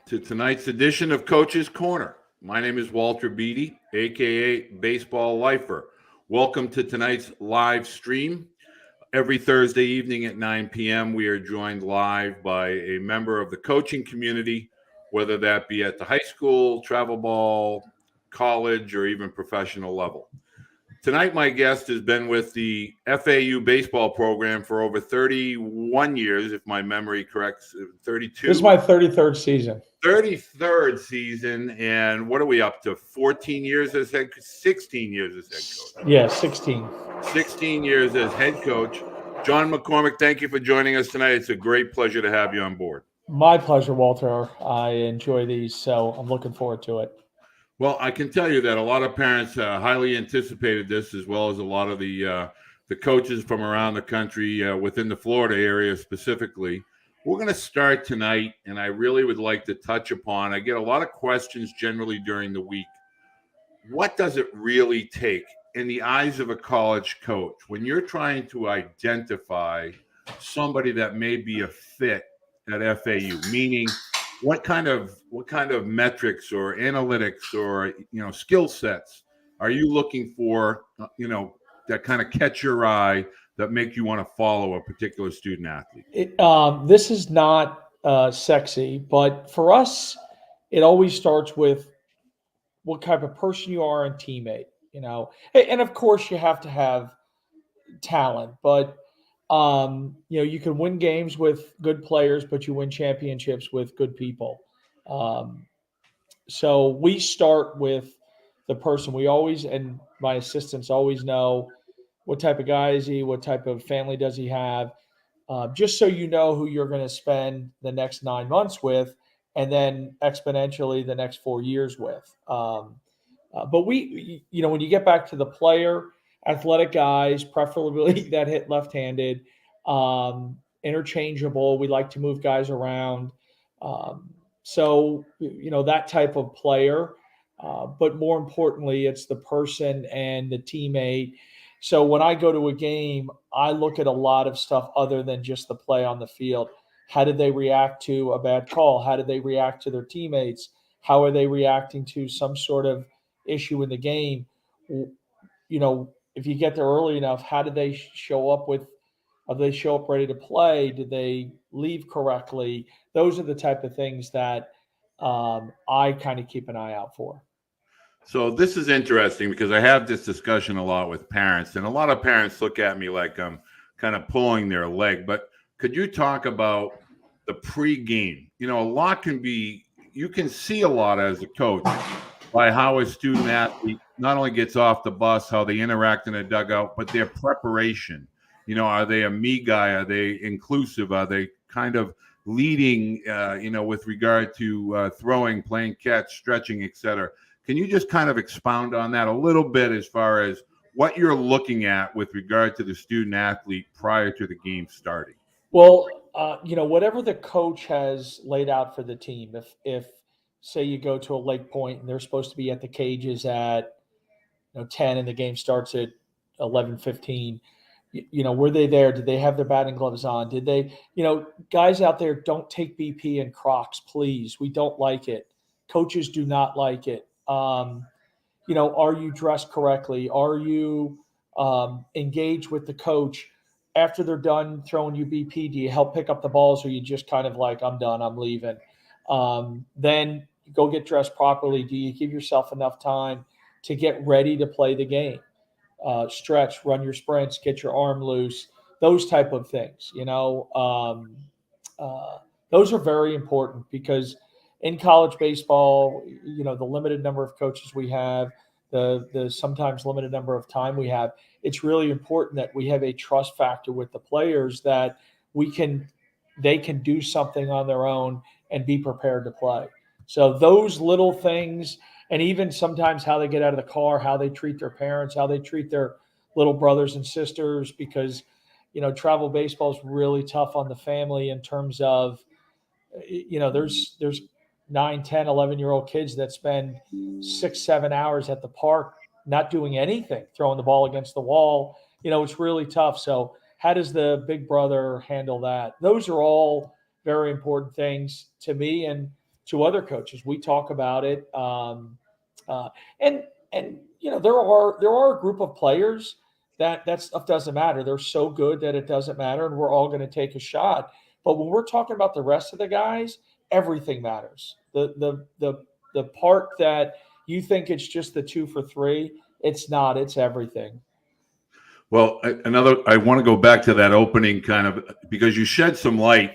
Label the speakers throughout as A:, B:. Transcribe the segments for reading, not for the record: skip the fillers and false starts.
A: to tonight's edition of Coach's Corner. My name is Walter Beede, aka Baseball Lifer. Welcome to tonight's live stream. Every Thursday evening at 9 p.m., we are joined live by a member of the coaching community, whether that be at the high school, travel ball, college, or even professional level. Tonight, my guest has been with the FAU baseball program for over 31 years, if my memory corrects, 32.
B: This is my 33rd season.
A: 33rd season, and what are we up to? 14 years as head, 16 years as head coach.
B: Yeah, 16.
A: 16 years as head coach. John McCormack, thank you for joining us tonight. It's a great pleasure to have you on board.
B: My pleasure, Walter. I enjoy these, so I'm looking forward to it.
A: Well, I can tell you that a lot of parents highly anticipated this, as well as a lot of the coaches from around the country within the Florida area specifically. We're going to start tonight, and I really would like to touch upon, I get a lot of questions generally during the week. What does it really take in the eyes of a college coach when you're trying to identify somebody that may be a fit at FAU? Meaning, what kind of metrics or analytics or skill sets are you looking for? That kind of catch your eye, that make you want to follow a particular student athlete?
B: This is not sexy, but for us, it always starts with what type of person you are and teammate. And of course, you have to have talent, but you can win games with good players, but you win championships with good people. So we start with the person. We always, and my assistants always know what type of guy is he, what type of family does he have, just so you know who you're going to spend the next 9 months with, and then exponentially the next 4 years with. But we, when you get back to the player, athletic guys, preferably that hit left-handed, interchangeable. We like to move guys around. So, that type of player. But more importantly, it's the person and the teammate. So when I go to a game, I look at a lot of stuff other than just the play on the field. How did they react to a bad call? How did they react to their teammates? How are they reacting to some sort of issue in the game? If you get there early enough, how did they show up did they show up ready to play? Did they leave correctly? Those are the type of things that I kind of keep an eye out for.
A: So this is interesting because I have this discussion a lot with parents, and a lot of parents look at me like I'm kind of pulling their leg. But could you talk about the pregame? A lot you can see a lot as a coach by how a student athlete not only gets off the bus, how they interact in a dugout, but their preparation. Are they a me guy? Are they inclusive? Are they kind of leading, with regard to throwing, playing catch, stretching, et cetera? Can you just kind of expound on that a little bit as far as what you're looking at with regard to the student athlete prior to the game starting?
B: Well, whatever the coach has laid out for the team, if say you go to a Lake Point and they're supposed to be at the cages at 10 and the game starts at 11:15, were they there? Did they have their batting gloves on? Did they, guys out there, don't take BP and Crocs, please. We don't like it. Coaches do not like it. Are you dressed correctly? Are you engaged with the coach? After they're done throwing you BP, do you help pick up the balls, or you just kind of like, I'm done, I'm leaving? Then go get dressed properly. Do you give yourself enough time to get ready to play the game? Stretch, run your sprints, get your arm loose, those type of things. Those are very important because in college baseball, the limited number of coaches we have, the sometimes limited number of time we have, it's really important that we have a trust factor with the players that they can do something on their own and be prepared to play. So those little things, and even sometimes how they get out of the car, how they treat their parents, how they treat their little brothers and sisters, because, travel baseball is really tough on the family in terms of, there's 9, 10, 11-year-old kids that spend 6, 7 hours at the park not doing anything, throwing the ball against the wall. It's really tough. So how does the big brother handle that? Those are all very important things to me. And, to other coaches. We talk about it, uh, and there are a group of players that stuff doesn't matter. They're so good that it doesn't matter, and we're all going to take a shot. But when we're talking about the rest of the guys, everything matters. The part that you think it's just the 2 for 3, it's not. It's everything.
A: Well, I want to go back to that opening kind of, because you shed some light.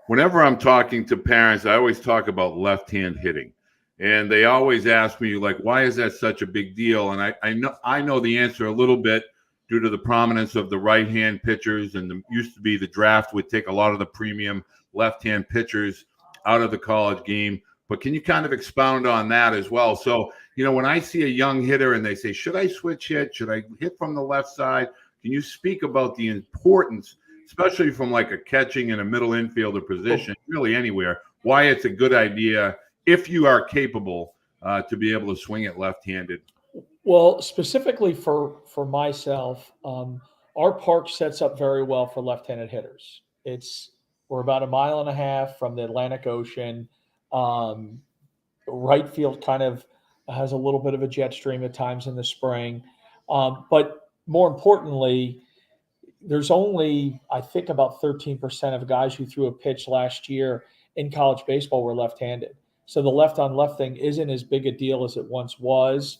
A: Whenever I'm talking to parents, I always talk about left-hand hitting. And they always ask me, like, why is that such a big deal? And I know the answer a little bit due to the prominence of the right-hand pitchers. And used to be the draft would take a lot of the premium left-hand pitchers out of the college game. But can you kind of expound on that as well? So, when I see a young hitter and they say, should I switch hit? Should I hit from the left side? Can you speak about the importance, especially from like a catching and a middle infielder position, really anywhere, why it's a good idea if you are capable to be able to swing it left-handed?
B: Well, specifically for myself, our park sets up very well for left-handed hitters. We're about 1.5 miles from the Atlantic Ocean. Right field kind of has a little bit of a jet stream at times in the spring, but more importantly, there's only, I think, about 13% of guys who threw a pitch last year in college baseball were left-handed. So the left-on-left thing isn't as big a deal as it once was.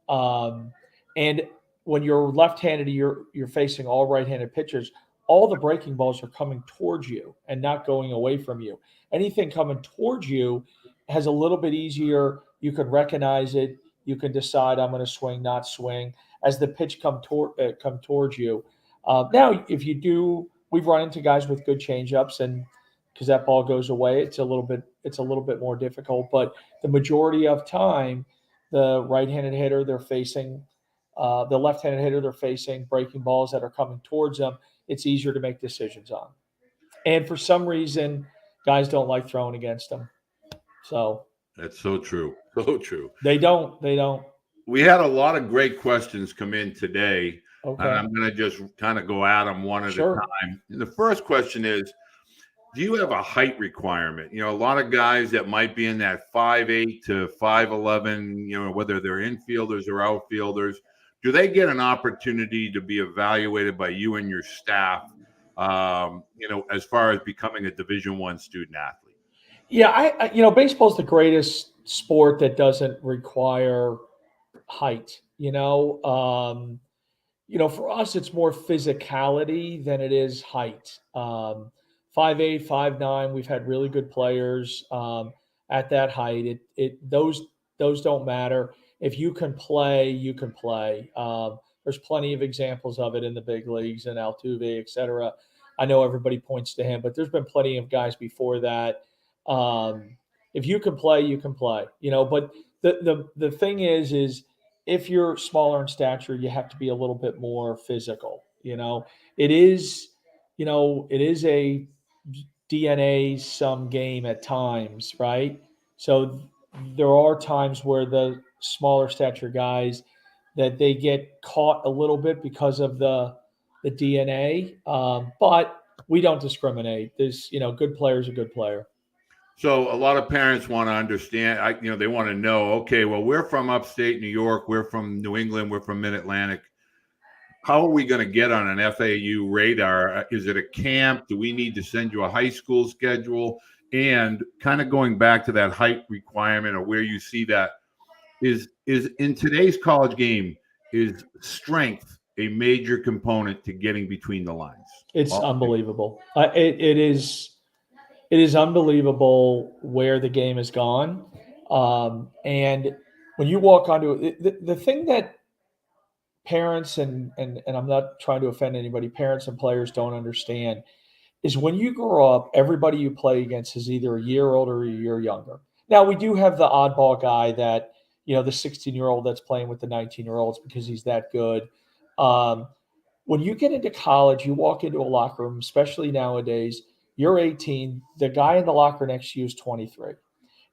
B: And when you're left-handed, you're facing all right-handed pitchers. All the breaking balls are coming towards you and not going away from you. Anything coming towards you has a little bit easier. You can recognize it. You can decide I'm going to swing, not swing as the pitch come towards you. Now, if you do, we've run into guys with good changeups, and because that ball goes away, it's a little bit more difficult. But the majority of time, the right-handed hitter they're facing, the left-handed hitter they're facing, breaking balls that are coming towards them, it's easier to make decisions on. And for some reason, guys don't like throwing against them. So
A: that's so true. So true.
B: They don't.
A: We had a lot of great questions come in today.
B: Okay.
A: And I'm going to just kind of go at them one at a time. And the first question is, do you have a height requirement? A lot of guys that might be in that 5'8" to 5'11", whether they're infielders or outfielders, do they get an opportunity to be evaluated by you and your staff, as far as becoming a Division I student athlete?
B: Yeah, baseball is the greatest sport that doesn't require height. For us, it's more physicality than it is height. 5'8", 5'9", we've had really good players at that height. Those don't matter. If you can play, you can play. There's plenty of examples of it in the big leagues and Altuve, et cetera. I know everybody points to him, but there's been plenty of guys before that. If you can play, you can play. But the thing is if you're smaller in stature, you have to be a little bit more physical. It is a DNA sum game at times, right? So there are times where the smaller stature guys that they get caught a little bit because of the DNA, but we don't discriminate. There's good player's a good player.
A: So a lot of parents want to understand, they want to know, okay, well, we're from upstate New York, we're from New England, we're from Mid-Atlantic. How are we going to get on an FAU radar? Is it a camp? Do we need to send you a high school schedule? And kind of going back to that height requirement, or where you see that, is in today's college game, is strength a major component to getting between the lines?
B: It's unbelievable. It is unbelievable where the game has gone. And when you walk onto it, the thing that parents and I'm not trying to offend anybody, parents and players don't understand is when you grow up, everybody you play against is either a year older or a year younger. Now, we do have the oddball guy that, the 16-year-old that's playing with the 19-year-olds because he's that good. When you get into college, you walk into a locker room, especially nowadays, you're 18, the guy in the locker next to you is 23.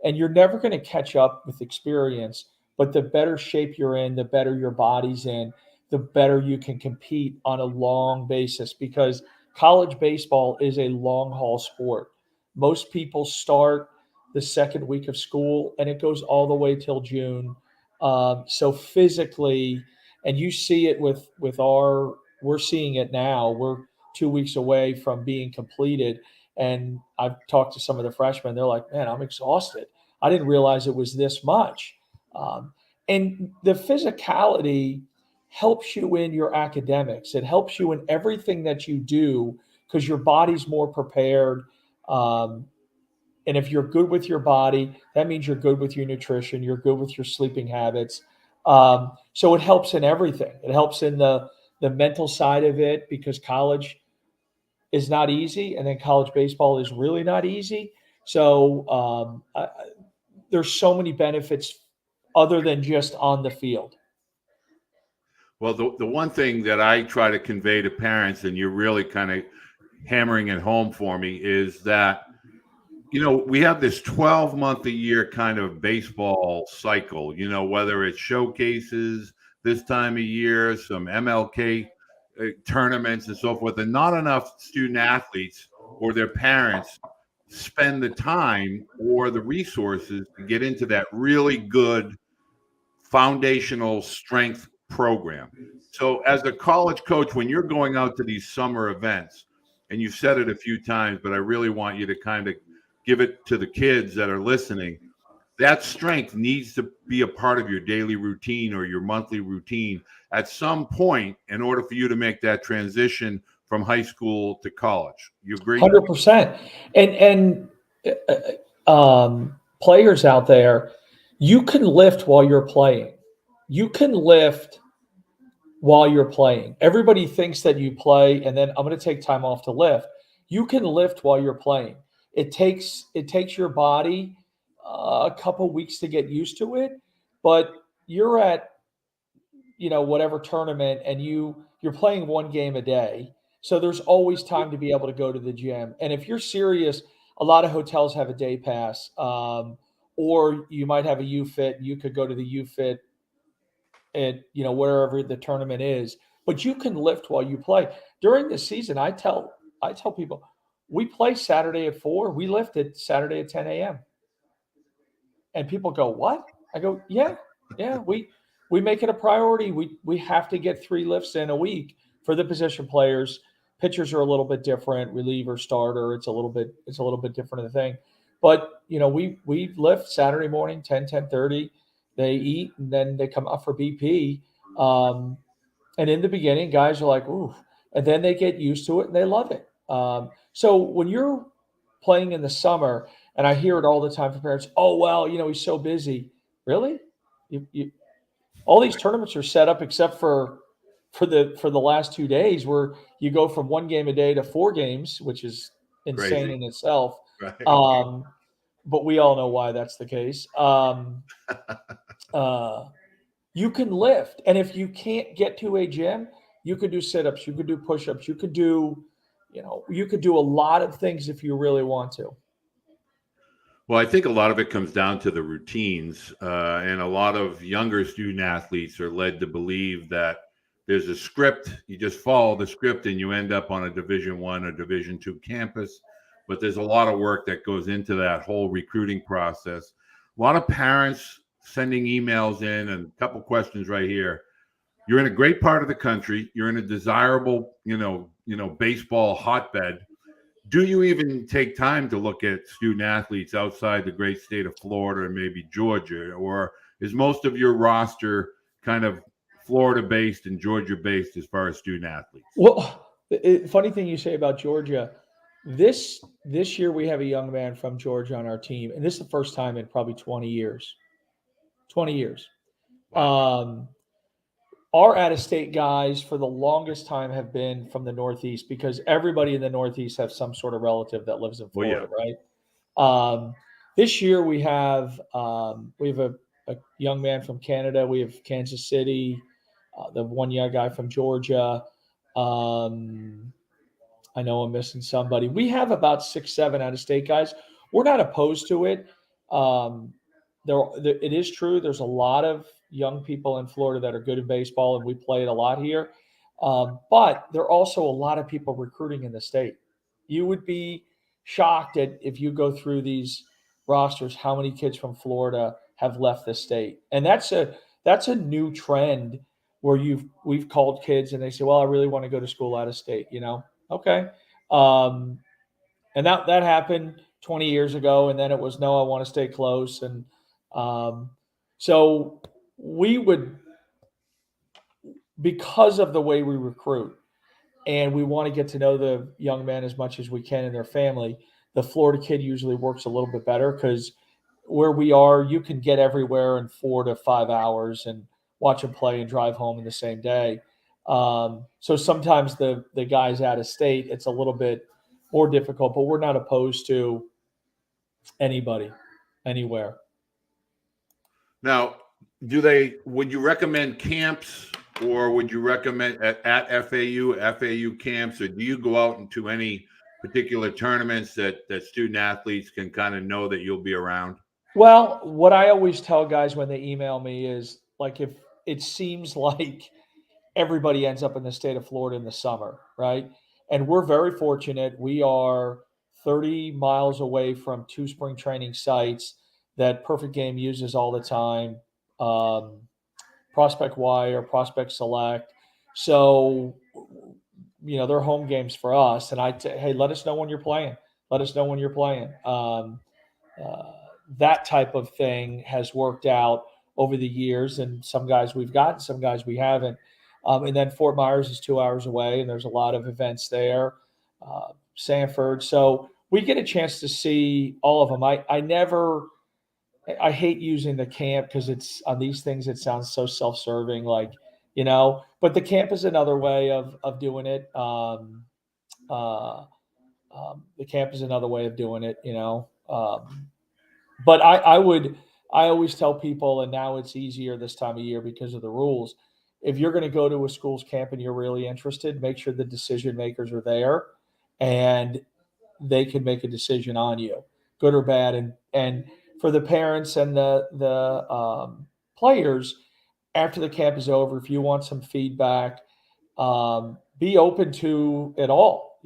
B: And you're never going to catch up with experience, but the better shape you're in, the better your body's in, the better you can compete on a long basis, because college baseball is a long haul sport. Most people start the second week of school, and it goes all the way till June. So physically, and you see it with our, we're seeing it now. We're 2 weeks away from being completed, and I've talked to some of the freshmen. They're like, "Man, I'm exhausted. I didn't realize it was this much." And the physicality helps you in your academics. It helps you in everything that you do because your body's more prepared. Um, and if you're good with your body, that means you're good with your nutrition, you're good with your sleeping habits. So it helps in everything. It helps in the mental side of it because college is not easy, and then college baseball is really not easy. So there's so many benefits other than just on the field.
A: Well, the one thing that I try to convey to parents, and you're really kind of hammering it home for me, is that, we have this 12-month a year kind of baseball cycle, whether it's showcases this time of year, some MLK tournaments and so forth, and not enough student athletes or their parents spend the time or the resources to get into that really good foundational strength program. So as a college coach, when you're going out to these summer events, and you've said it a few times, but I really want you to kind of give it to the kids that are listening, that strength needs to be a part of your daily routine or your monthly routine at some point in order for you to make that transition from high school to college. You agree?
B: 100%. And players out there, you can lift while you're playing. You can lift while you're playing. Everybody thinks that you play and then I'm going to take time off to lift. You can lift while you're playing. It takes your body a couple weeks to get used to it, but you're at whatever tournament and you're playing one game a day. So there's always time to be able to go to the gym. And if you're serious, a lot of hotels have a day pass, or you might have a UFit. You could go to the UFit at wherever the tournament is. But you can lift while you play. During the season, I tell people, we play Saturday at 4. We lift it Saturday at 10 a.m. And people go, "What?" I go, "Yeah. We make it a priority. We have to get 3 lifts in a week for the position players. Pitchers are a little bit different. Reliever, starter, it's a little bit different of the thing. But we lift Saturday morning, 10:30. They eat and then they come up for BP. And in the beginning, guys are like, "Ooh," and then they get used to it and they love it. So when you're playing in the summer, and I hear it all the time from parents, "Oh, well, he's so busy." Really? All these tournaments are set up except for the last 2 days where you go from 1 game a day to 4 games, which is insane
A: Crazy.
B: in itself.
A: Right.
B: But we all know why that's the case. You can lift, and if you can't get to a gym, you could do sit-ups, you could do push-ups, you could do a lot of things if you really want to.
A: Well, I think a lot of it comes down to the routines, and a lot of younger student athletes are led to believe that there's a script. You just follow the script, and you end up on a Division I or Division II campus. But there's a lot of work that goes into that whole recruiting process. A lot of parents sending emails in, and a couple questions right here. You're in a great part of the country. You're in a desirable, baseball hotbed. Do you even take time to look at student athletes outside the great state of Florida and maybe Georgia? Or is most of your roster kind of Florida-based and Georgia-based as far as student athletes?
B: Well, funny thing you say about Georgia. This year we have a young man from Georgia on our team, and this is the first time in probably 20 years. 20 years.
A: Wow.
B: Our out-of-state guys for the longest time have been from the Northeast because everybody in the Northeast has some sort of relative that lives in
A: Well,
B: Florida,
A: yeah.
B: right? This year we have a young man from Canada. We have Kansas City, the one young guy from Georgia. I know I'm missing somebody. We have about 6, 7 out-of-state guys. We're not opposed to it. It is true. There's a lot of young people in Florida that are good in baseball, and we play it a lot here. But there are also a lot of people recruiting in the state. You would be shocked if you go through these rosters, how many kids from Florida have left the state. And that's a new trend where we've called kids and they say, well, I really want to go to school out of state, Okay. Um, and that happened 20 years ago. And then it was, no, I want to stay close. And so we would, because of the way we recruit, and we want to get to know the young men as much as we can and their family, the Florida kid usually works a little bit better because where we are, you can get everywhere in 4 to 5 hours and watch them play and drive home in the same day. So sometimes the guys out of state, it's a little bit more difficult, but we're not opposed to anybody, anywhere.
A: Now, would you recommend camps, or would you recommend at FAU camps, or do you go out into any particular tournaments that student athletes can kind of know that you'll be around?
B: Well, what I always tell guys when they email me is, like, if it seems like everybody ends up in the state of Florida in the summer, right? And we're very fortunate. We are 30 miles away from 2 spring training sites that Perfect Game uses all the time. Prospect Wire, Prospect Select. So, they're home games for us. And hey, let us know when you're playing. Let us know when you're playing. That type of thing has worked out over the years. And some guys we've gotten, some guys we haven't. And then Fort Myers is 2 hours away, and there's a lot of events there. Sanford. So we get a chance to see all of them. I hate using the camp because it's on these things, it sounds so self-serving, but the camp is another way of doing it. The camp is another way of doing it, but I always tell people, and now it's easier this time of year because of the rules. If you're going to go to a school's camp and you're really interested, make sure the decision makers are there and they can make a decision on you, good or bad. And for the parents and the players, after the camp is over, if you want some feedback, be open to it all,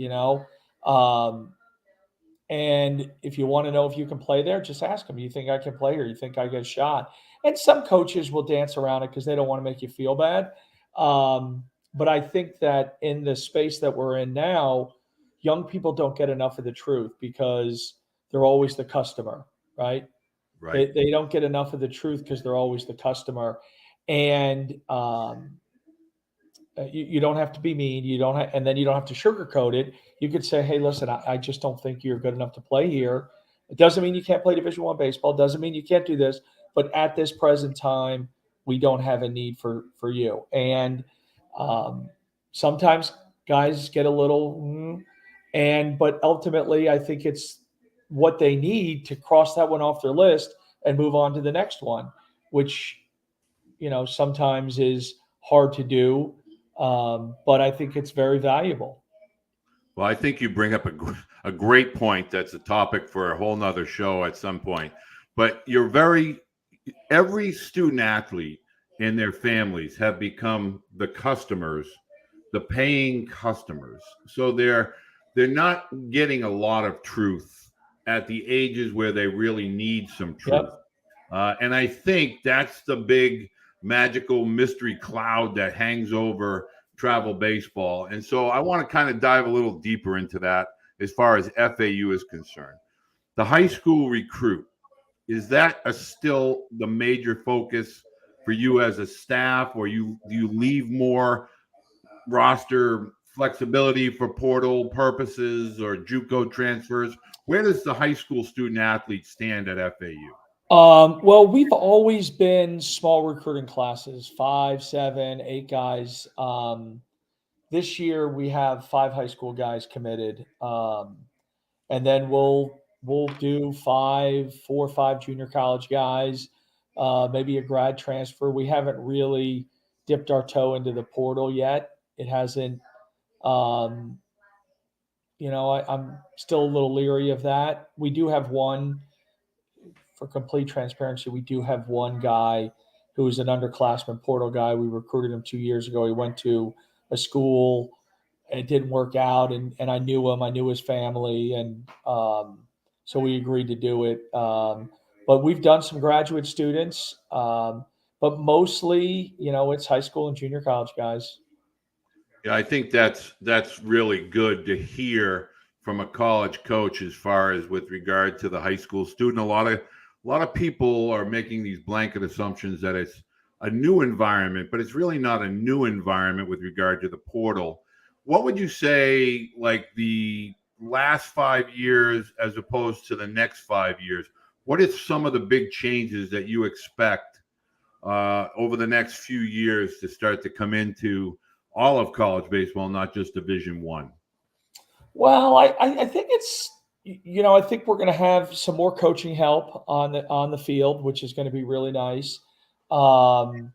B: and if you want to know if you can play there, just ask them, you think I can play, or you think I get shot? And some coaches will dance around it because they don't want to make you feel bad. But I think that in the space that we're in now, young people don't get enough of the truth because they're always the customer, right?
A: Right.
B: They don't get enough of the truth because they're always the customer. And you don't have to be mean. And then you don't have to sugarcoat it. You could say, hey, listen, I just don't think you're good enough to play here. It doesn't mean you can't play Division I baseball. It doesn't mean you can't do this. But at this present time, we don't have a need for you. And sometimes guys get a little, but ultimately, I think it's what they need to cross that one off their list and move on to the next one, which, sometimes is hard to do. But I think it's very valuable.
A: Well, I think you bring up a great point. That's a topic for a whole nother show at some point. But every student athlete and their families have become the customers, the paying customers. So they're not getting a lot of truth at the ages where they really need some truth.
B: Yep.
A: And I think that's the big magical mystery cloud that hangs over travel baseball. And so I want to kind of dive a little deeper into that as far as FAU is concerned. The high school recruit, is that still the major focus for you as a staff, or do you leave more roster flexibility for portal purposes or JUCO transfers? Where does the high school student athlete stand at FAU?
B: Well, we've always been small recruiting classes, 5, 7, 8 guys. This year we have 5 high school guys committed. And then we'll do 4 or 5 junior college guys, maybe a grad transfer. We haven't really dipped our toe into the portal yet. It hasn't, I'm still a little leery of that. We do have one. For complete transparency, we do have one guy who is an underclassman portal guy. We recruited him 2 years ago. He went to a school. It didn't work out, and I knew him. I knew his family, and so we agreed to do it. But we've done some graduate students, but mostly, it's high school and junior college guys.
A: Yeah, I think that's really good to hear from a college coach as far as with regard to the high school student. A lot of people are making these blanket assumptions that it's a new environment, but it's really not a new environment with regard to the portal. What would you say, like the last 5 years as opposed to the next 5 years? What is some of the big changes that you expect over the next few years to start to come into all of college baseball, not just Division One?
B: Well, I think I think we're going to have some more coaching help on the field, which is going to be really nice. Um,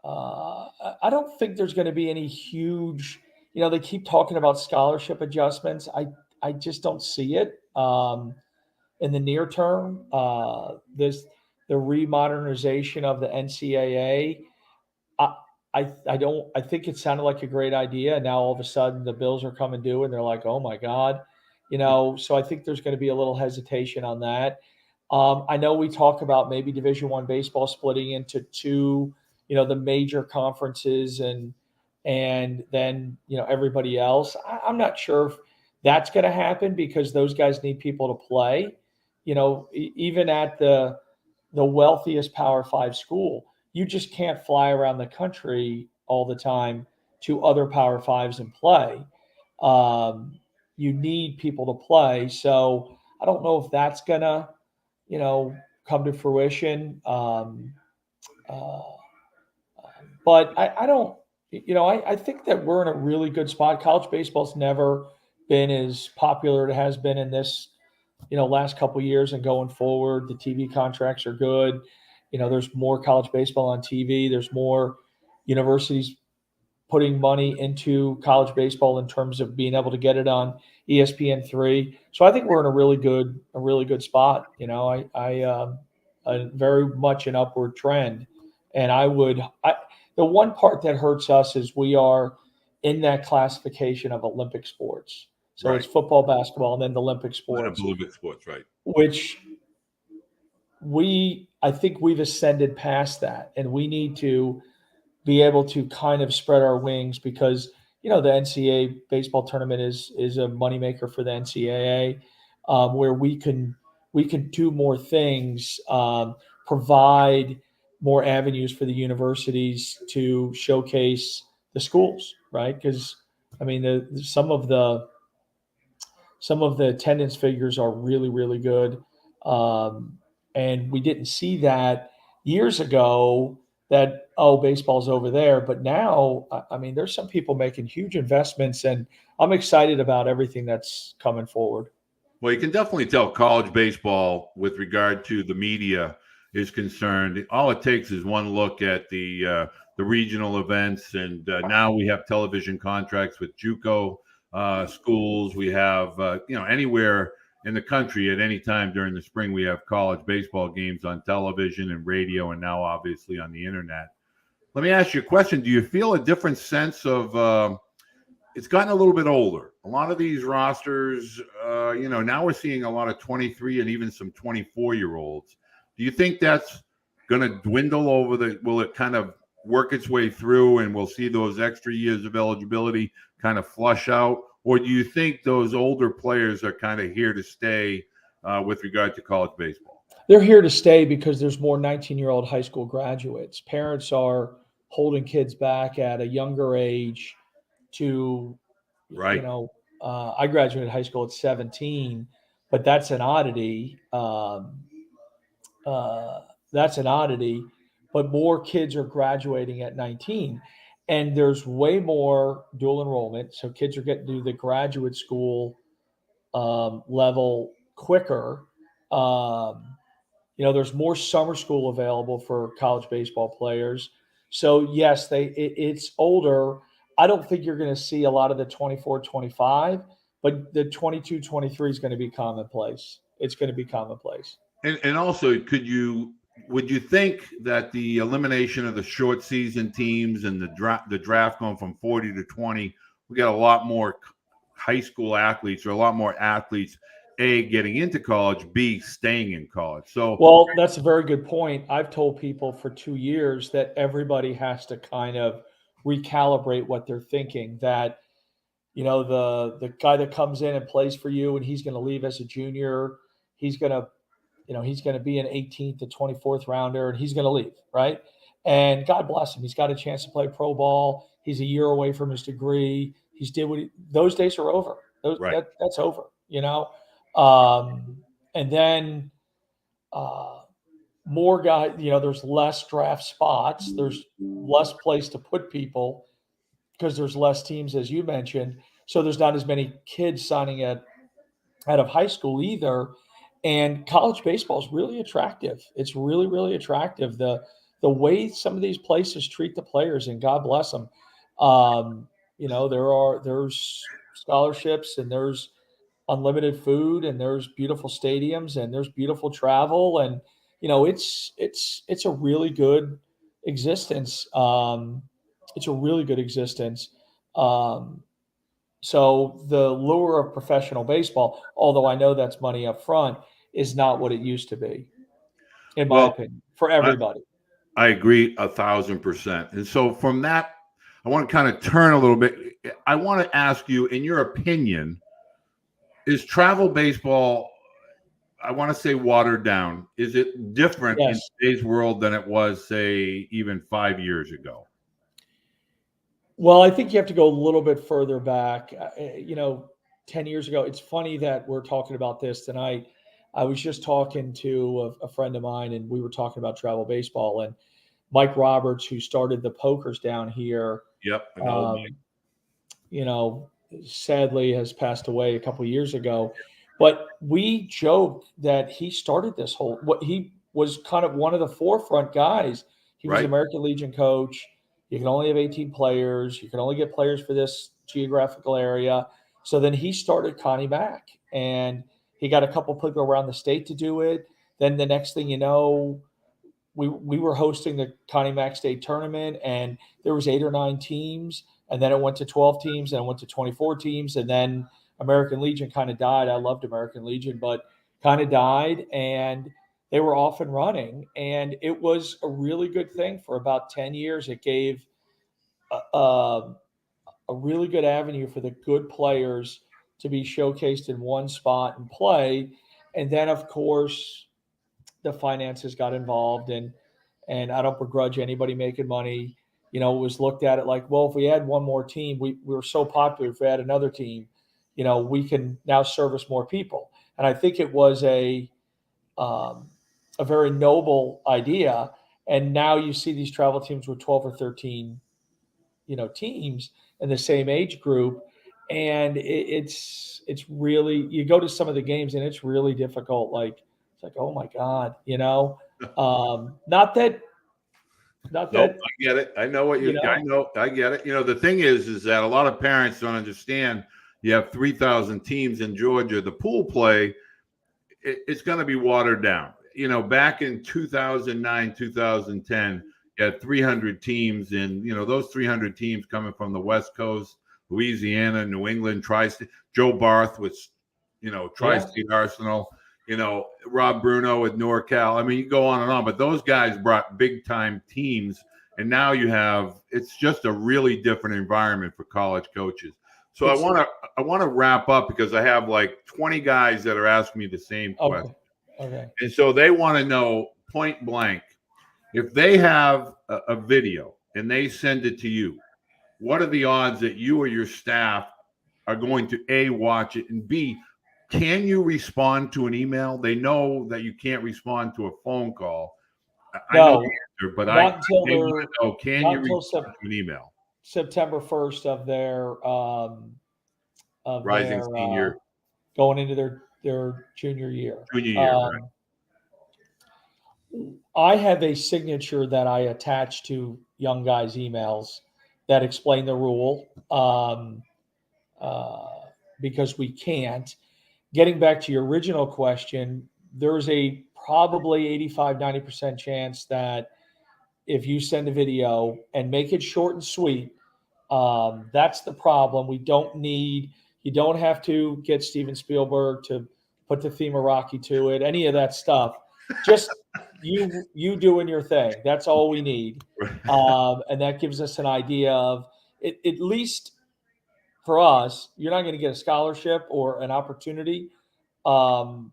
B: I don't think there's going to be any huge. They keep talking about scholarship adjustments. I just don't see it in the near term. The remodernization of the NCAA. I, I don't. I think it sounded like a great idea. And now all of a sudden the bills are coming due, and they're like, "Oh my god," So I think there's going to be a little hesitation on that. I know we talk about maybe Division One baseball splitting into two, the major conferences, and then everybody else. I'm not sure if that's going to happen because those guys need people to play. Even at the wealthiest Power Five school, you just can't fly around the country all the time to other Power Fives and play. You need people to play. So I don't know if that's gonna, come to fruition. Uh, but I don't, I think that we're in a really good spot. College baseball's never been as popular as it has been in this, last couple of years and going forward. The TV contracts are good. There's more college baseball on TV. There's more universities putting money into college baseball in terms of being able to get it on ESPN3. So I think we're in a really good spot. Very much an upward trend. And the one part that hurts us is we are in that classification of Olympic sports. So it's
A: Right.
B: football, basketball, and then the Olympic
A: Not a
B: sports,
A: Olympic sports, right?
B: which I think we've ascended past that, and we need to be able to kind of spread our wings because the NCAA baseball tournament is a moneymaker for the NCAA, where we can do more things, provide more avenues for the universities to showcase the schools, right? Because I mean, some of the attendance figures are really, really good. Um, and we didn't see that years ago that, oh, baseball's over there. But now, I mean, there's some people making huge investments, and I'm excited about everything that's coming forward.
A: Well, you can definitely tell college baseball, with regard to the media, is concerned. All it takes is one look at the regional events, and now we have television contracts with JUCO schools. We have anywhere in the country at any time during the spring we have college baseball games on television and radio, and now obviously on the internet. Let me ask you a question: do you feel a different sense of it's gotten a little bit older? A lot of these rosters, now we're seeing a lot of 23 and even some 24-year-olds. Do you think that's going to dwindle will it kind of work its way through and we'll see those extra years of eligibility kind of flush out? Or do you think those older players are kind of here to stay with regard to college baseball?
B: They're here to stay because there's more 19-year-old high school graduates. Parents are holding kids back at a younger age to,
A: Right.
B: I graduated high school at 17, but that's an oddity. Uh, that's an oddity, but more kids are graduating at 19. And there's way more dual enrollment. So kids are getting to the graduate school level quicker. Um, there's more summer school available for college baseball players. So yes, it's older. I don't think you're going to see a lot of the 24, 25, but the 22, 23 is going to be commonplace. It's going to be commonplace.
A: And also, would you think that the elimination of the short season teams and the draft going from 40 to 20, we got a lot more high school athletes or a lot more athletes A, getting into college, B, staying in college. So,
B: Well, that's a very good point. I've told people for 2 years that everybody has to kind of recalibrate what they're thinking, that, the guy that comes in and plays for you and he's going to leave as a junior, he's going to he's going to be an 18th to 24th rounder and he's going to leave, right? And God bless him. He's got a chance to play pro ball. He's a year away from his degree. Those days are over.
A: right.
B: That's over, Um, and then uh, more guys, there's less draft spots. There's less place to put people because there's less teams, as you mentioned. So there's not as many kids signing out of high school either. And college baseball is really attractive. It's really, really attractive. The way some of these places treat the players, and God bless them. There's scholarships and there's unlimited food and there's beautiful stadiums and there's beautiful travel, and it's a really good existence. It's a really good existence. Um, so the lure of professional baseball, although I know that's money up front, is not what it used to be, in my
A: Well,
B: opinion, for
A: I,
B: everybody.
A: I agree 1,000%. And so from that, I want to kind of turn a little bit. I want to ask you, in your opinion, is travel baseball, I want to say, watered down? Is it different in
B: Yes.
A: today's world than it was, say, even 5 years ago?
B: Well, I think you have to go a little bit further back. 10 years ago, it's funny that we're talking about this tonight. I was just talking to a friend of mine, and we were talking about travel baseball. And Mike Roberts, who started the Pokers down here,
A: Yep. I know, Mike.
B: um, you know, sadly has passed away a couple of years ago. But we joke that he started this whole, what he was kind of one of the forefront guys. He was the
A: Right?
B: American Legion coach. You can only have 18 players. You can only get players for this geographical area. So then he started Connie Mack, and he got a couple people around the state to do it. Then the next thing you know, we were hosting the Connie Mack State tournament, and there was 8 or 9 teams, and then it went to 12 teams, and it went to 24 teams, and then American Legion kind of died. I loved American Legion, but kind of died, and they were off and running, and it was a really good thing for about 10 years. It gave a really good avenue for the good players to be showcased in one spot and play, and then of course the finances got involved, and I don't begrudge anybody making money. It was looked at it like, well, if we had one more team, we were so popular. If we had another team, we can now service more people. And I think it was um, a very noble idea. And now you see these travel teams with 12 or 13, teams in the same age group. And it's really, you go to some of the games and it's really difficult. Like, it's like, oh my God, not that,
A: Nope, I get it. I know what
B: you
A: I
B: know,
A: know. I get it. The thing is that a lot of parents don't understand. You have 3,000 teams in Georgia. The pool play, it's going to be watered down. Back in 2009, 2010, you had 300 teams, and those 300 teams coming from the West Coast, Louisiana, New England, Tri-State. Joe Barth was, Tri-State Arsenal. Rob Bruno with NorCal. I mean, you go on and on, but those guys brought big time teams, and now it's just a really different environment for college coaches. So I want to wrap up because I have like 20 guys that are asking me the same question.
B: Okay.
A: And so they want to know point blank, if they have a video and they send it to you, what are the odds that you or your staff are going to A, watch it, and B, can you respond to an email? They know that you can't respond to a phone call. I know the answer, but they want to know, can you respond to an email?
B: September 1st of
A: Rising
B: their
A: senior,
B: going into their junior year.
A: junior year, right?
B: I have a signature that I attach to young guys' emails that explain the rule, because we can't. Getting back to your original question, there's a probably 85-90% chance that if you send a video and make it short and sweet, that's the problem. You don't have to get Steven Spielberg to put the theme of Rocky to it, any of that stuff. Just you doing your thing. That's all we need. And that gives us an idea of it, at least for us, you're not going to get a scholarship or an opportunity to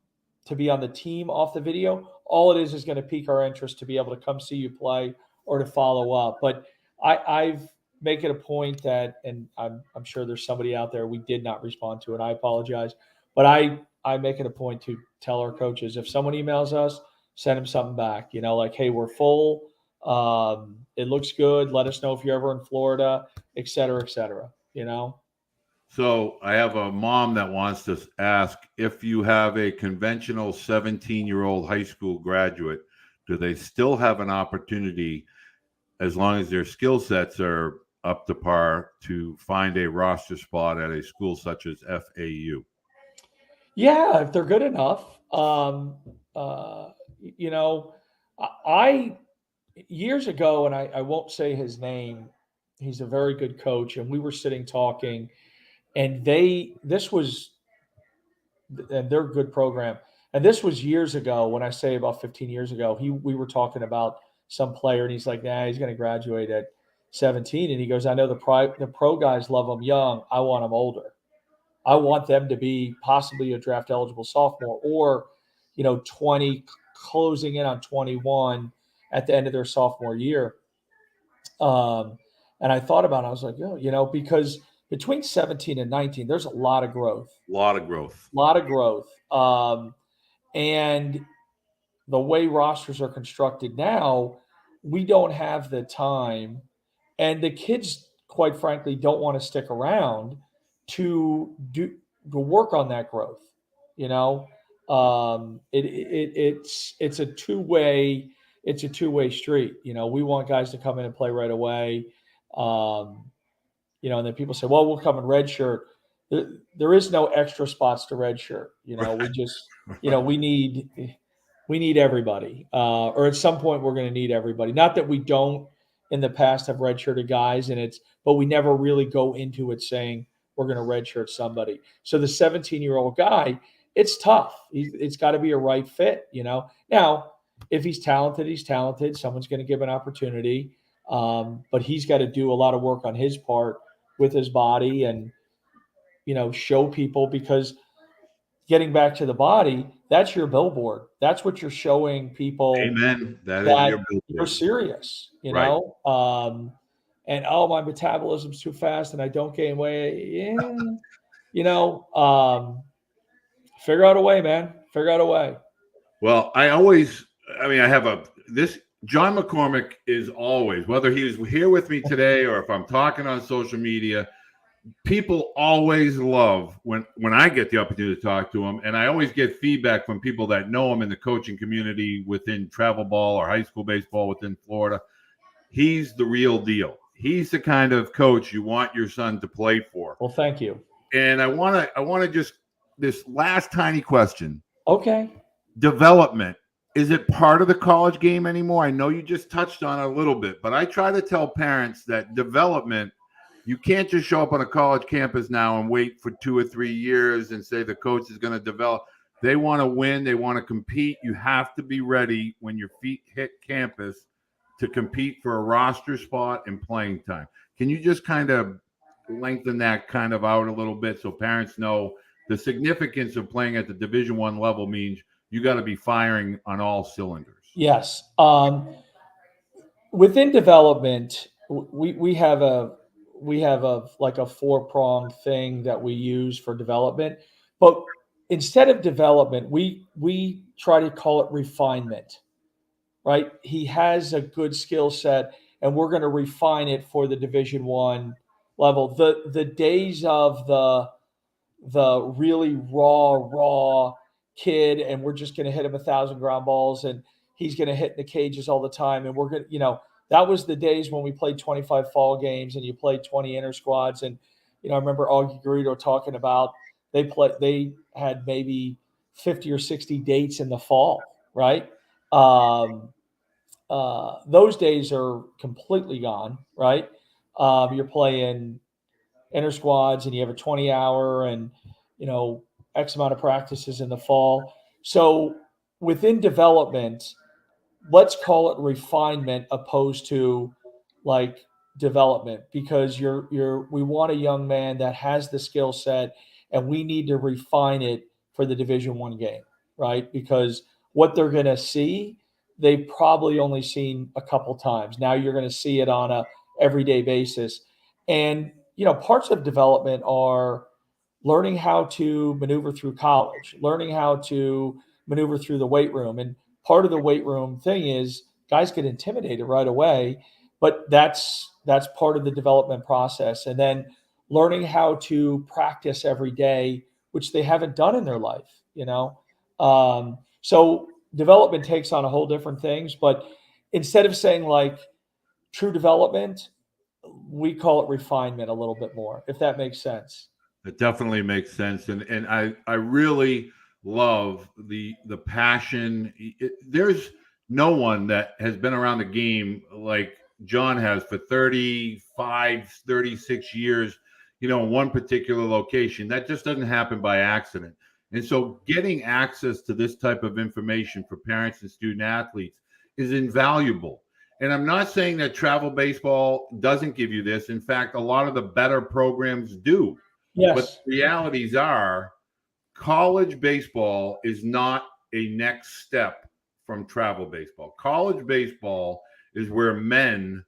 B: be on the team off the video. All it is going to pique our interest to be able to come see you play or to follow up. But I've make it a point that, and I'm sure there's somebody out there we did not respond to, and I apologize. But I make it a point to tell our coaches, if someone emails us, send them something back. Like, hey, we're full. It looks good. Let us know if you're ever in Florida, et cetera, et cetera.
A: So I have a mom that wants to ask, if you have a conventional 17-year-old high school graduate, do they still have an opportunity, as long as their skill sets are up to par, to find a roster spot at a school such as FAU?
B: Yeah, if they're good enough. I years ago, and I won't say his name, he's a very good coach, and we were sitting talking, and this was, and they're a good program. And this was years ago. When I say about 15 years ago, we were talking about some player, and he's like, nah, he's going to graduate at 17. And he goes, I know the pro guys love them young. I want them older. I want them to be possibly a draft eligible sophomore, or 20, closing in on 21 at the end of their sophomore year. And I thought about it. I was like, because between 17 and 19, there's a lot of growth. And the way rosters are constructed now, we don't have the time, and the kids, quite frankly, don't want to stick around to work on that growth. It's a two-way street. We want guys to come in and play right away. And then people say, well, we'll come in red shirt. There is no extra spots to red shirt. We just, we need everybody. Or at some point we're going to need everybody. Not that we don't in the past have redshirted guys, but we never really go into it saying we're going to redshirt somebody. So the 17-year-old guy, it's tough. It's got to be a right fit. Now, if he's talented, he's talented. Someone's going to give an opportunity. But he's got to do a lot of work on his part with his body and, show people, because getting back to the body, that's your billboard. That's what you're showing people.
A: Amen. That is your billboard.
B: You're serious,
A: right.
B: And my metabolism's too fast and I don't gain weight. Figure out a way, man. Figure out a way.
A: Well, I have John McCormack is always, whether he's here with me today or if I'm talking on social media, people always love when I get the opportunity to talk to him. And I always get feedback from people that know him in the coaching community within travel ball or high school baseball within Florida. He's the real deal. He's the kind of coach you want your son to play for.
B: Well, thank you.
A: And I want to just, this last tiny question.
B: Okay.
A: Development. Is it part of the college game anymore? I know you just touched on it a little bit, but I try to tell parents that development, you can't just show up on a college campus now and wait for 2 or 3 years and say the coach is going to develop. They want to win. They want to compete. You have to be ready when your feet hit campus to compete for a roster spot and playing time. Can you just kind of lengthen that kind of out a little bit so parents know the significance of playing at the Division I level means you got to be firing on all cylinders?
B: Yes. Within development, we have a like a 4-pronged thing that we use for development, but instead of development, we try to call it refinement, right? He has a good skill set and we're going to refine it for the Division I level. The days of the really raw kid and we're just going to hit him 1,000 ground balls and he's going to hit in the cages all the time and we're going to, that was the days when we played 25 fall games and you played 20 inter squads. And, I remember Augie Garrido talking about they had maybe 50 or 60 dates in the fall, right? Those days are completely gone, right? You're playing inter squads and you have a 20-hour and, X amount of practices in the fall. So within development, let's call it refinement opposed to like development, because we want a young man that has the skill set, and we need to refine it for the Division I game, right? Because what they're going to see, they've probably only seen a couple times. Now you're going to see it on a everyday basis. And parts of development are learning how to maneuver through college, learning how to maneuver through the weight room. And part of the weight room thing is guys get intimidated right away, but that's part of the development process. And then learning how to practice every day, which they haven't done in their life. So development takes on a whole different things, but instead of saying like true development, we call it refinement a little bit more, if that makes sense.
A: It definitely makes sense, and I really love the passion. There's no one that has been around the game like John has for 35, 36 years, in one particular location. That just doesn't happen by accident. And so getting access to this type of information for parents and student athletes is invaluable. And I'm not saying that travel baseball doesn't give you this. In fact, a lot of the better programs do.
B: Yes.
A: But the realities are college baseball is not a next step from travel baseball. College baseball is where men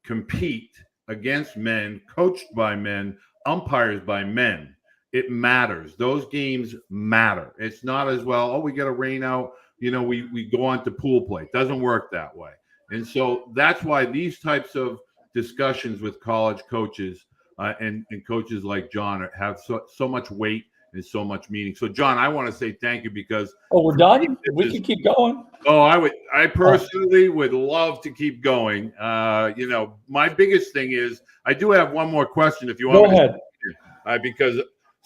A: compete against men, coached by men, umpires by men. It matters. Those games matter. It's not as well, we got a rain out, we go on to pool play. It doesn't work that way. And so that's why these types of discussions with college coaches and coaches like John have so much weight and so much meaning. So, John, I want to say thank you because
B: we're done. We can keep going.
A: I personally would love to keep going. My biggest thing is I do have one more question if you want.
B: Go ahead.
A: Because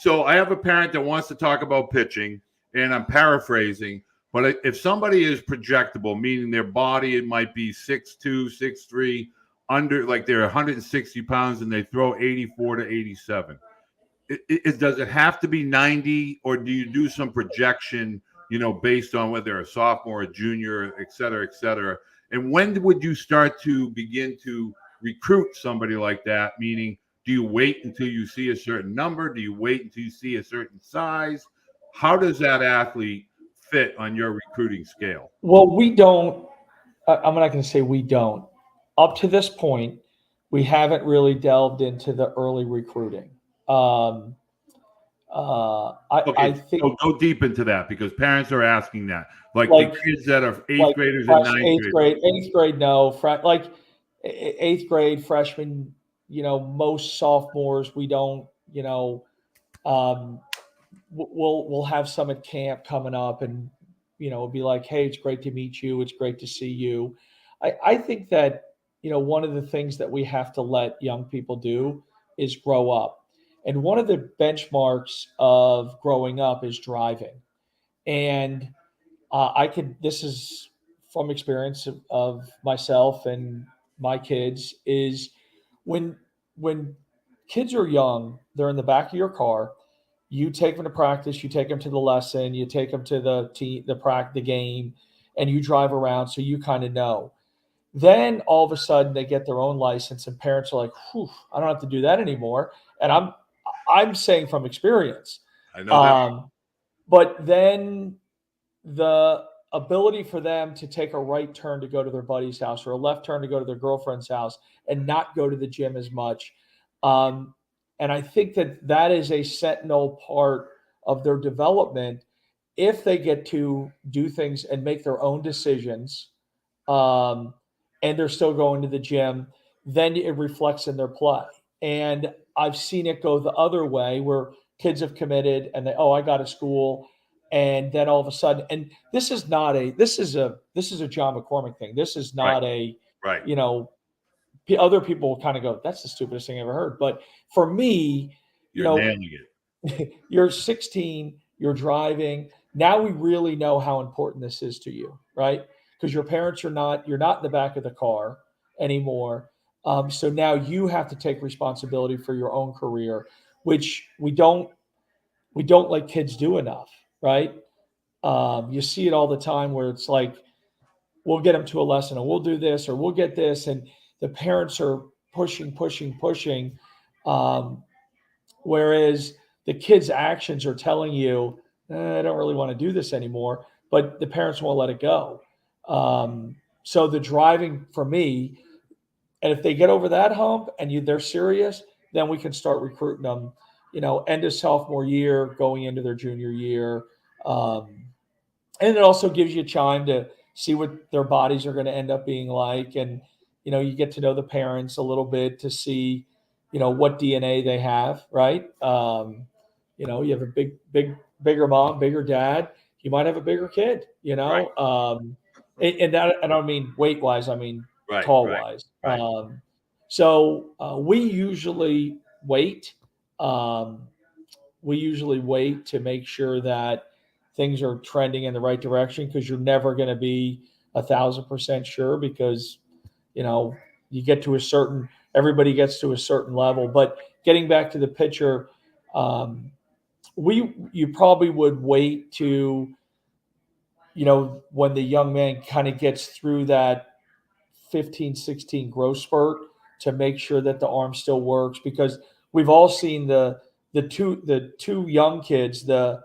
A: I have a parent that wants to talk about pitching, and I'm paraphrasing. But if somebody is projectable, meaning their body, it might be 6'2", 6'3", under, like they're 160 pounds and they throw 84 to 87. Does it have to be 90, or do you do some projection, based on whether they're a sophomore, a junior, et cetera, et cetera? And when would you start to begin to recruit somebody like that? Meaning, do you wait until you see a certain number? Do you wait until you see a certain size? How does that athlete fit on your recruiting scale?
B: Well, we don't. I'm not going to say we don't. Up to this point, we haven't really delved into the early recruiting. I think
A: go deep into that because parents are asking that. Like the kids that are eighth graders and ninth graders.
B: Eighth grade, no. Like eighth grade, freshmen, most sophomores, we don't, we'll have some at camp coming up, and it'll be like, hey, it's great to meet you, it's great to see you. I think that one of the things that we have to let young people do is grow up, and one of the benchmarks of growing up is driving. And this is from experience of myself and my kids, is when kids are young, they're in the back of your car. You take them to practice, you take them to the lesson, you take them to the game, and you drive around so you kind of know. Then all of a sudden they get their own license, and parents are like, "Whew, I don't have to do that anymore." And I'm saying from experience.
A: I know that.
B: But then the ability for them to take a right turn to go to their buddy's house or a left turn to go to their girlfriend's house and not go to the gym as much. And I think that is a sentinel part of their development. If they get to do things and make their own decisions, and they're still going to the gym, then it reflects in their play. And I've seen it go the other way where kids have committed and I got to school. And then all of a sudden, and this is a John McCormack thing. This is not
A: right.
B: Other people will kind of go, that's the stupidest thing I ever heard. But for me,
A: you're nailing
B: it. You're 16, you're driving. Now we really know how important this is to you, right? Because your parents you're not in the back of the car anymore. So now you have to take responsibility for your own career, which we don't we don't let kids do enough, right? You see it all the time where it's like, we'll get them to a lesson and we'll do this or we'll get this. And the parents are pushing. Um, whereas the kids' actions are telling you, I don't really want to do this anymore, but the parents won't let it go. So the driving for me, and if they get over that hump and they're serious, then we can start recruiting them, end of sophomore year, going into their junior year. And it also gives you time to see what their bodies are going to end up being like. And, you get to know the parents a little bit to see, what DNA they have, right? You have a bigger mom, bigger dad. You might have a bigger kid,
A: Right.
B: And that, I don't mean weight wise, I mean
A: Right.
B: tall wise.
A: Right.
B: So we usually wait. We usually wait to make sure that things are trending in the right direction, because you're never going to be 1,000% sure, because you get to everybody gets to a certain level. But getting back to the pitcher, you probably would wait to when the young man kind of gets through that 15, 16 growth spurt, to make sure that the arm still works, because we've all seen the two young kids, the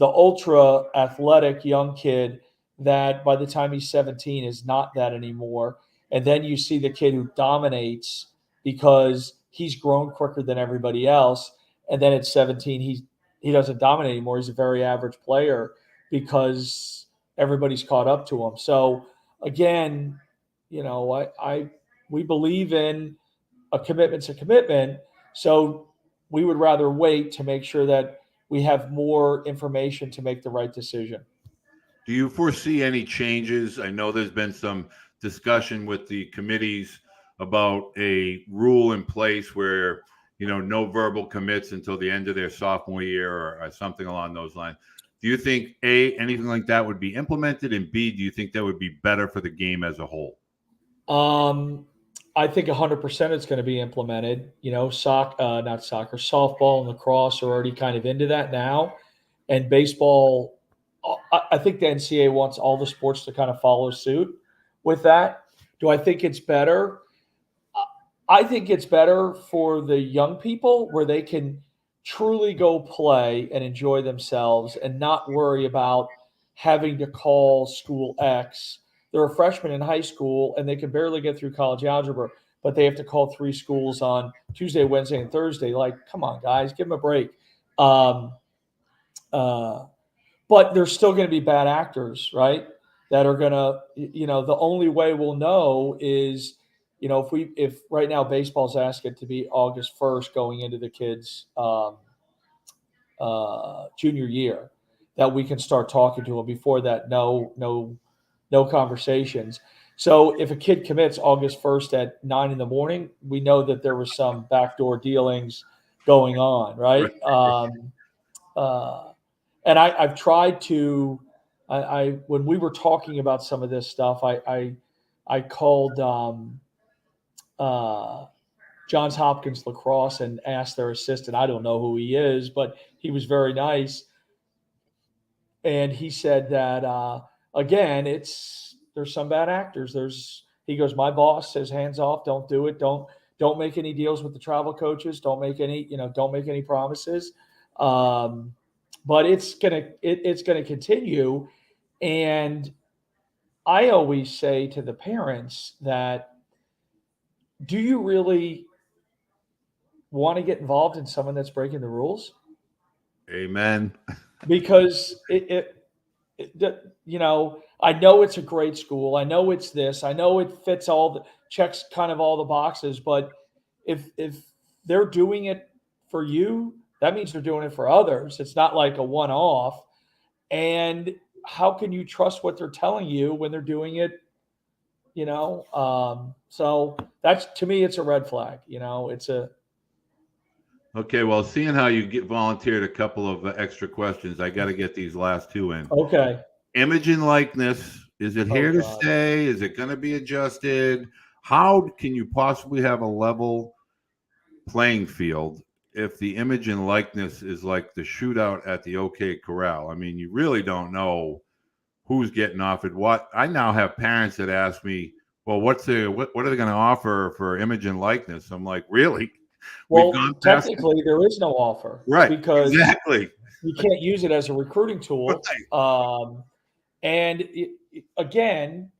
B: ultra athletic young kid that by the time he's 17 is not that anymore. And then you see the kid who dominates because he's grown quicker than everybody else. And then at 17, he doesn't dominate anymore. He's a very average player because everybody's caught up to him. So again, we believe in a commitment's a commitment. So we would rather wait to make sure that we have more information to make the right decision.
A: Do you foresee any changes? I know there's been some discussion with the committees about a rule in place where, no verbal commits until the end of their sophomore year, or something along those lines. Do you think, A, anything like that would be implemented? And B, do you think that would be better for the game as a whole?
B: I think 100% it's going to be implemented. Not soccer, softball and lacrosse are already kind of into that now. And baseball, I think the NCAA wants all the sports to kind of follow suit with that. Do I think it's better? I think it's better for the young people, where they can truly go play and enjoy themselves and not worry about having to call school X. They're a freshman in high school and they can barely get through college algebra, but they have to call 3 schools on Tuesday, Wednesday, and Thursday. Like, come on, guys, give them a break. But there's still going to be bad actors, right? That are going to, the only way we'll know is, if right now baseball's asking it to be August 1st going into the kids' junior year, that we can start talking to them. Before that, no conversations. So if a kid commits August 1st at 9 a.m, we know that there was some backdoor dealings going on, right? And I've tried to, when we were talking about some of this stuff, I called Johns Hopkins lacrosse and asked their assistant. I don't know who he is, but he was very nice. And he said that, again, there's some bad actors. He goes, my boss says, hands off, don't do it. Don't make any deals with the travel coaches. Don't make any promises. But it's gonna continue. And I always say to the parents that, do you really want to get involved in someone that's breaking the rules?
A: Amen.
B: Because I know it's a great school. I know it's this. I know it fits checks kind of all the boxes. But if they're doing it for you, that means they're doing it for others. It's not like a one-off. And how can you trust what they're telling you when they're doing it? So that's, to me, it's a red flag.
A: Okay, well, seeing how you volunteered a couple of extra questions, I got to get these last 2 in.
B: Okay.
A: Image and likeness, is it here to stay? Is it going to be adjusted? How can you possibly have a level playing field if the image and likeness is like the shootout at the OK Corral. I mean, you really don't know who's getting offered what. I now have parents that ask me, well, what are they going to offer for image and likeness? I'm like, really? We've gone
B: Well,
A: past
B: technically, there is no offer
A: right.
B: because
A: Exactly.
B: you can't use it as a recruiting tool.
A: Right.
B: And again,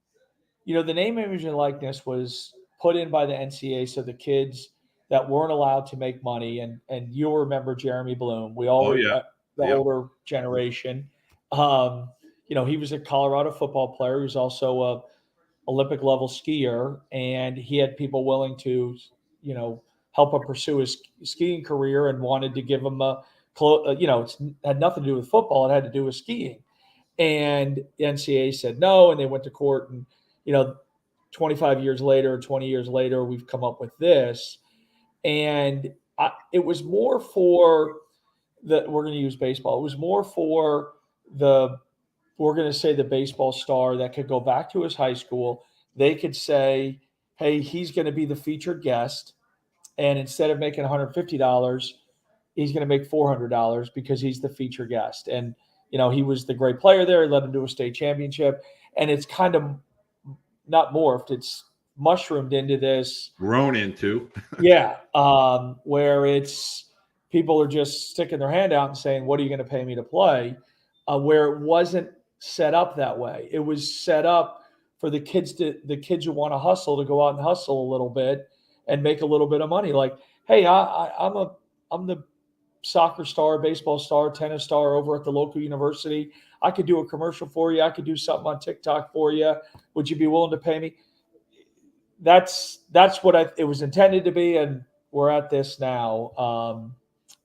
B: the name, image, and likeness was put in by the NCAA so the kids that weren't allowed to make money, and you'll remember Jeremy Bloom. We all
A: Oh yeah.
B: the
A: Yep.
B: older generation. He was a Colorado football player. He was also a Olympic level skier, and he had people willing to, help him pursue his skiing career and wanted to give him it had nothing to do with football. It had to do with skiing. And the NCAA said no, and they went to court. And, 25 years later, 20 years later, we've come up with this. And it was more for we're going to use baseball. It was more for we're going to say the baseball star that could go back to his high school. They could say, hey, he's going to be the featured guest. And instead of making $150, he's going to make $400 because he's the feature guest. And, he was the great player there. He led him to a state championship. And it's kind of not morphed. It's mushroomed into this.
A: Grown into.
B: Yeah. Where it's people are just sticking their hand out and saying, what are you going to pay me to play? Where it wasn't set up that way. It was set up for the kids who want to hustle to go out and hustle a little bit and make a little bit of money. Like, hey, I'm the soccer star, baseball star, tennis star over at the local university. I could do a commercial for you. I could do something on TikTok for you. Would you be willing to pay me? That's what it was intended to be, and we're at this now.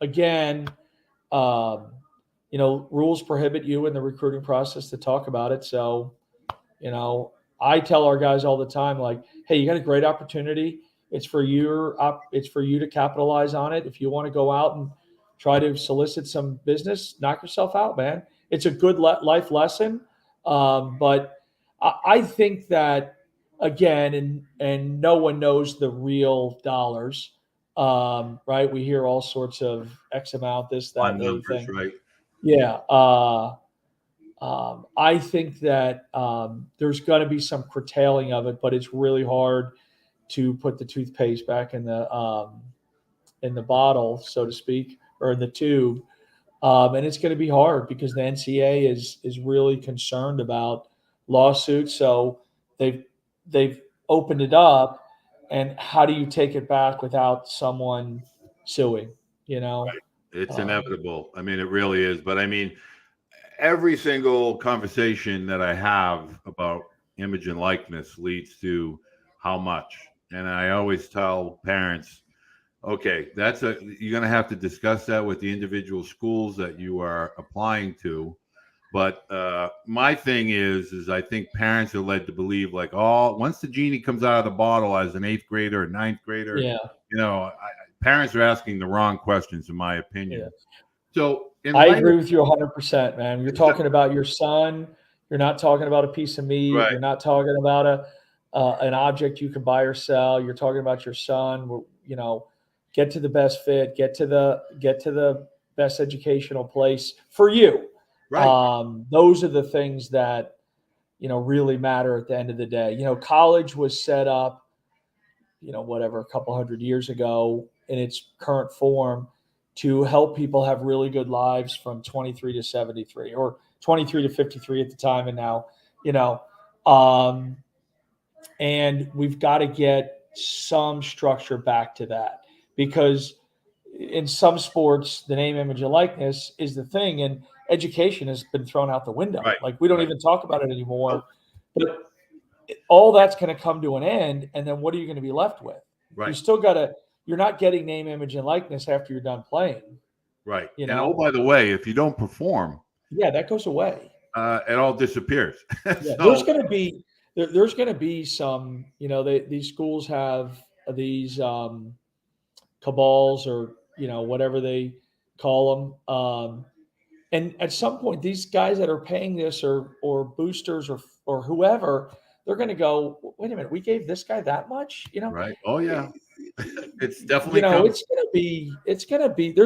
B: Again, rules prohibit you in the recruiting process to talk about it. So, I tell our guys all the time, like, hey, you got a great opportunity. It's for you to capitalize on it. If you want to go out and try to solicit some business, knock yourself out, man. It's a good life lesson. But I think that, again, and no one knows the real dollars, right? We hear all sorts of X amount, this, that, and
A: Numbers,
B: everything.
A: right.
B: Yeah. I think that there's going to be some curtailing of it, but it's really hard to put the toothpaste back in the bottle, so to speak, or in the tube. And it's going to be hard because the NCAA is really concerned about lawsuits. So they've opened it up, and how do you take it back without someone suing?
A: Right. It's inevitable. I mean, it really is. But I mean, every single conversation that I have about image and likeness leads to how much. And I always tell parents, okay, you're going to have to discuss that with the individual schools that you are applying to. But my thing is I think parents are led to believe like, once the genie comes out of the bottle as an 8th grader or 9th grader, parents are asking the wrong questions, in my opinion.
B: Yeah.
A: So
B: I agree with you 100%, man. You're talking about your son. You're not talking about a piece of meat.
A: Right.
B: You're not talking about an object you can buy or sell. You're talking about your son. Get to the best fit. Get to the best educational place for you.
A: Right.
B: Those are the things that really matter at the end of the day. College was set up, a couple hundred years ago in its current form to help people have really good lives from 23 to 73 or 23 to 53 at the time. And now, and we've got to get some structure back to that, because in some sports, the name, image, and likeness is the thing, and education has been thrown out the window.
A: Right.
B: Like, we don't even talk about it anymore. But all that's going to come to an end, and then what are you going to be left with?
A: Right.
B: You still you're not getting name, image, and likeness after you're done playing.
A: Right. And by the way, if you don't perform,
B: that goes away.
A: It all disappears.
B: Yeah, there's going to be some, these schools have these cabals, or whatever they call them, and at some point these guys that are paying this, or boosters, or whoever, they're going to go, wait a minute, we gave this guy that much,
A: Right. Oh yeah. It's definitely coming.
B: there's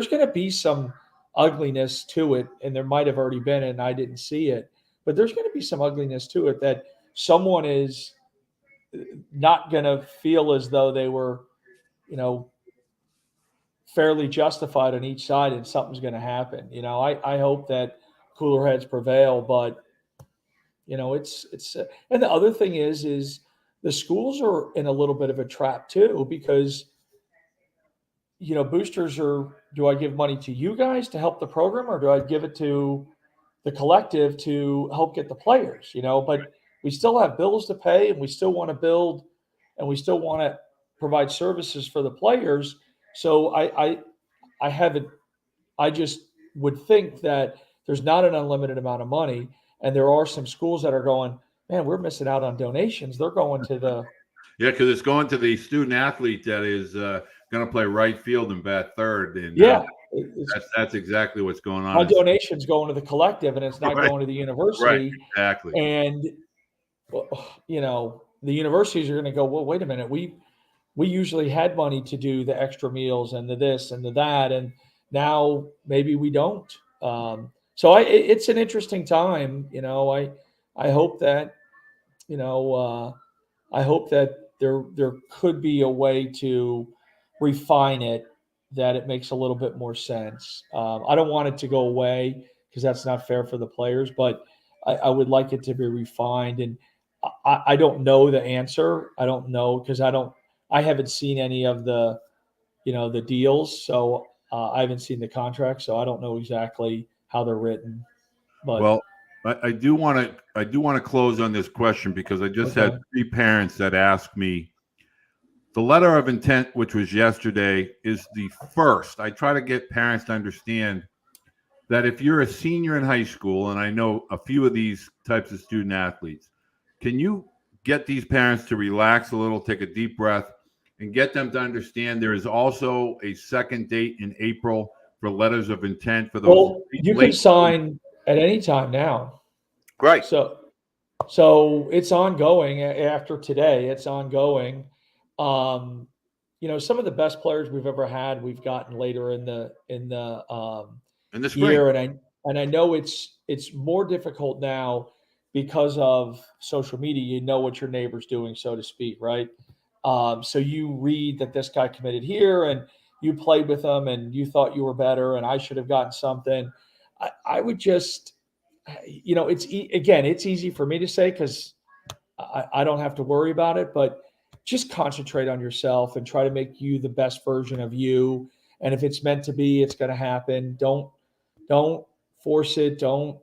B: going to be some ugliness to it, and there might have already been, and I didn't see it, but there's going to be some ugliness to it that someone is not going to feel as though they were, you know, fairly justified on each side, and something's going to happen. I hope that cooler heads prevail, but it's and the other thing is the schools are in a little bit of a trap too, because boosters do I give money to you guys to help the program, or do I give it to the collective to help get the players? But we still have bills to pay, and we still want to build, and we still want to provide services for the players. So I haven't. I just would think that there's not an unlimited amount of money, and there are some schools that are going, man, we're missing out on donations. They're going to the
A: because it's going to the student athlete that is going to play right field and bat third, and that's exactly what's going on.
B: My donation's going to the collective, and it's not going to the university.
A: Right, exactly.
B: And the universities are going to go, well, wait a minute, we usually had money to do the extra meals and the this and the that, and now maybe we don't. So it's an interesting time. I hope that there could be a way to refine it, that it makes a little bit more sense. I don't want it to go away, because that's not fair for the players, but I would like it to be refined. And I don't know the answer. I don't know, because I haven't seen any of the deals. So I haven't seen the contracts, so I don't know exactly how they're written. But
A: well, I do want to close on this question, because I just had 3 parents that asked me. The letter of intent, which was yesterday, is the first. I try to get parents to understand that if you're a senior in high school, and I know a few of these types of student athletes, can you get these parents to relax a little, take a deep breath, and get them to understand there is also a second date in April for letters of intent for those.
B: Well, you can sign at any time now.
A: Right.
B: So it's ongoing after today. It's ongoing. Some of the best players we've ever had, we've gotten later in the
A: spring.
B: Year, and I know it's more difficult now because of social media. You know what your neighbor's doing, so to speak, right? So you read that this guy committed here, and you played with him, and you thought you were better, and I should have gotten something. I would just, it's easy for me to say, because I don't have to worry about it, but just concentrate on yourself and try to make you the best version of you. And if it's meant to be, it's going to happen. Don't force it. Don't,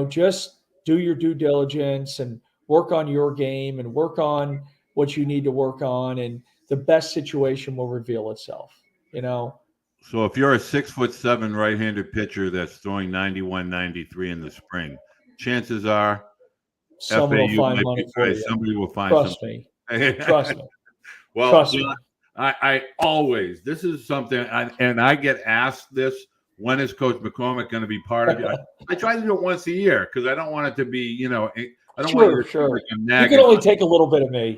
B: just do your due diligence and work on your game and work on what you need to work on, and the best situation will reveal itself,
A: So if you're a 6'7" right-handed pitcher that's throwing 91, 93 in the spring, chances are
B: someone will find money for you.
A: Somebody will find
B: Trust
A: something.
B: me. Trust me.
A: Well,
B: Trust me.
A: I always, this is something, and I get asked this, when is Coach McCormack going to be part of it? I try to do it once a year, because I don't want it to be, I don't want
B: sure. You can only take a little bit of me.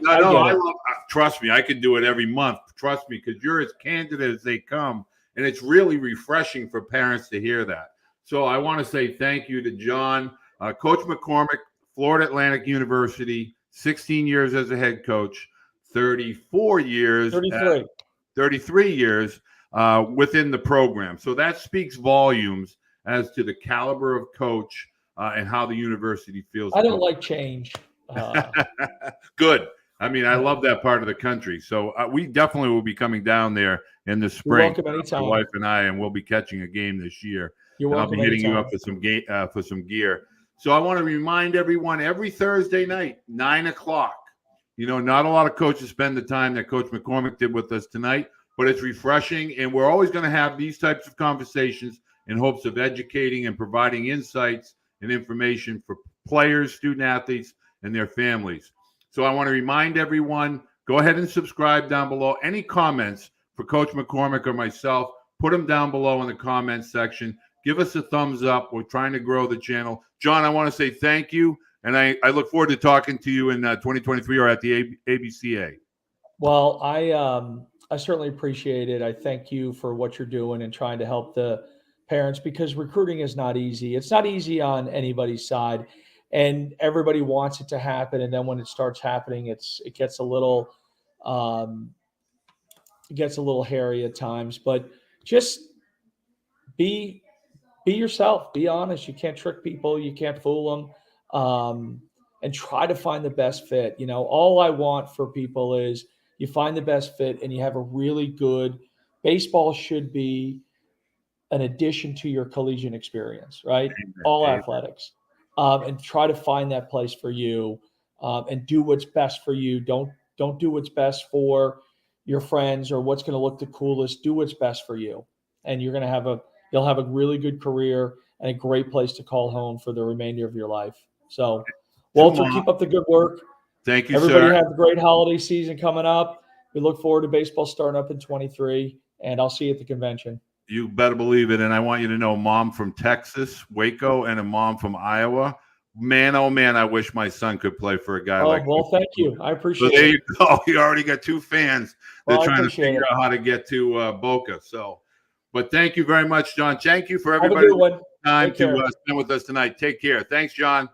A: Trust me, I can do it every month. Trust me, because you're as candid as they come, and it's really refreshing for parents to hear that. So I want to say thank you to John, Coach McCormack, Florida Atlantic University, 16 years as a head coach, 33 years within the program. So that speaks volumes as to the caliber of coach and how the university feels.
B: I don't like change.
A: Good. I mean, I love that part of the country. So we definitely will be coming down there in the spring.
B: You're welcome anytime.
A: My wife and I, and we'll be catching a game this year.
B: You're welcome.
A: I'll be hitting you up for some gear. So I want to remind everyone, every Thursday night, 9:00. Not a lot of coaches spend the time that Coach McCormack did with us tonight, but it's refreshing, and we're always going to have these types of conversations in hopes of educating and providing insights and information for players, student athletes, and their families. So I want to remind everyone, go ahead and subscribe down below. Any comments for Coach McCormack or myself, put them down below in the comments section. Give us a thumbs up. We're trying to grow the channel. John, I want to say thank you, and I look forward to talking to you in 2023 or at the ABCA.
B: Well, I certainly appreciate it. I thank you for what you're doing and trying to help the parents, because recruiting is not easy. It's not easy on anybody's side, and everybody wants it to happen. And then when it starts happening, it um, gets a little hairy at times. But just be be yourself. Be honest. You can't trick people. You can't fool them. And try to find the best fit. All I want for people is you find the best fit and you have a really good baseball should be an addition to your collegiate experience, right? All
A: Amen.
B: athletics, and try to find that place for you, and do what's best for you. Don't do what's best for your friends or what's going to look the coolest. Do what's best for you, and you'll have a really good career and a great place to call home for the remainder of your life. So, Walter, keep up the good work.
A: Thank you,
B: Everybody
A: sir.
B: have a great holiday season coming up. We look forward to baseball starting up in 23, and I'll see you at the convention.
A: You better believe it. And I want you to know, mom from Texas, Waco, and a mom from Iowa. Man, oh man, I wish my son could play for a guy like.
B: Well, thank you. I appreciate
A: So there
B: it.
A: you go. You already got two fans. They're
B: Well, I
A: trying to
B: appreciate
A: figure
B: it.
A: out how to get to Boca. So, but thank you very much, John. Thank you for
B: Have a
A: everybody
B: good one.
A: time
B: Take care.
A: to spend with us tonight. Take care. Thanks, John.